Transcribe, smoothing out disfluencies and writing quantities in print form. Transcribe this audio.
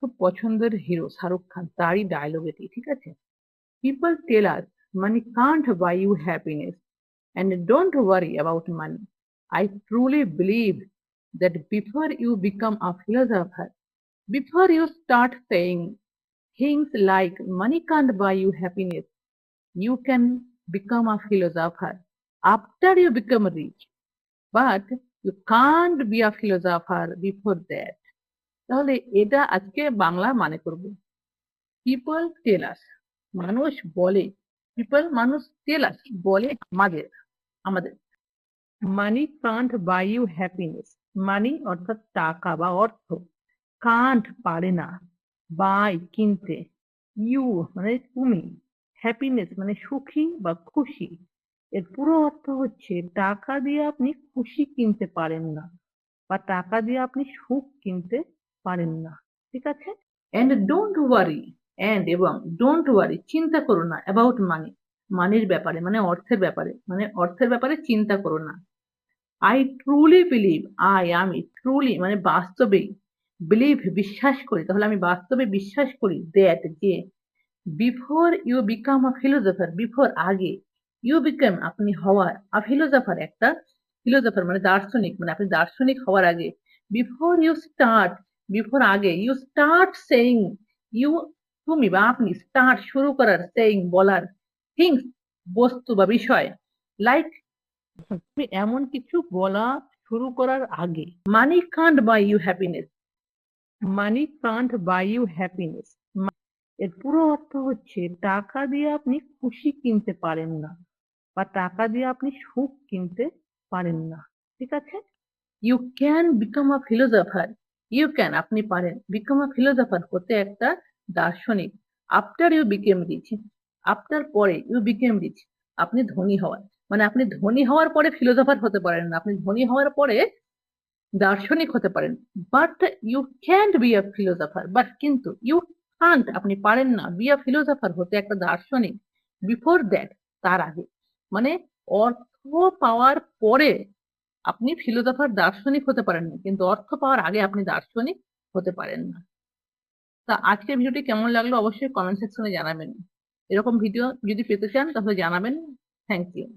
খুব পছন্দের হিরো শাহরুখ খান, তারই ডায়লগ এটি, ঠিক আছে? People tell us money can't buy you happiness and don't worry about money. I truly believe that before you become a philosopher, before you start saying things like money can't buy you happiness, you can become a philosopher after you become rich. But you can't be a philosopher before that. তাহলে এটা আজকে বাংলা মানে করব। People tell আস, মানুষ বলে, people মানুষ, টেল আস বলে আমাদের, আমাদের মানি কান্ট বাই ইউ হ্যাপিনেস, মানি অর্থাৎ টাকা বা অর্থ, কান্ট পারে না, বাই কিনতে, ইউ মানে তুমি, হ্যাপিনেস মানে সুখী বা খুশি। এর পুরো অর্থ হচ্ছে টাকা দিয়ে আপনি খুশি কিনতে পারেন না, বা টাকা দিয়ে আপনি সুখ কিনতে পারেন না, ঠিক আছে? এন্ড ডোন্ট ওয়ারি, এন্ড এবং ডোন্ট ওয়ারি চিন্তা করো না, অ্যাবাউট মানি, মানির ব্যাপারে মানে অর্থের ব্যাপারে, মানে অর্থের ব্যাপারে চিন্তা করো না। আই ট্রুলি বিলিভ, আমি ট্রুলি মানে বাস্তবেই, বিলিভ বিশ্বাস করি, তাহলে আমি বাস্তবে বিশ্বাস করি, দ্যাট যে, before you become a philosopher, before আগে, ইউ বিকাম আপনি হওয়ার, আ ফিলোজফার একটা, ফিলোজফার মানে দার্শনিক, মানে আপনি দার্শনিক হওয়ার আগে, বিফোর ইউ স্টার্ট, বিফোর আগে, ইউ স্টার্ট সেইং, ইউ তুমি বা আপনি স্টার্ট শুরু করার, সেইং বলার, থিংস বস্তু বা বিষয়, লাইক তুমি এমন কিছু বলা শুরু করার আগে, money can't buy you happiness, money can't buy you happiness, এর পুরো অর্থ হচ্ছে টাকা দিয়ে আপনি খুশি কিনতে পারেন না, বা টাকা দিয়ে আপনি সুখ কিনতে পারেন না, ঠিক আছে? You can become a philosopher, you can আপনি পারেন, বিকাম আ ফিলোজফার হতে একটা দার্শনিক, after you became rich, after পরে, ইউ বিকেম রিচ আপনি ধনী হওয়ার, মানে আপনি ধনী হওয়ার পরে ফিলোজফার হতে পারেন না, আপনি ধনী হওয়ার পরে দার্শনিক হতে পারেন। But you can't be a philosopher, but কিন্তু ইউ কান্ট আপনি পারেন না, বি আ ফিলোজফার হতে একটা দার্শনিক, বিফোর দ্যাট তার আগে, মানে অর্থ পাওয়ার পরে আপনি ফিলোজফার দার্শনিক হতে পারেন না, কিন্তু অর্থ পাওয়ার আগে আপনি দার্শনিক হতে পারেন না। তা আজকের ভিডিওটি কেমন লাগলো অবশ্যই কমেন্ট সেকশনে জানাবেন। এরকম ভিডিও যদি পেতে চান তাহলে জানাবেন। Thank you.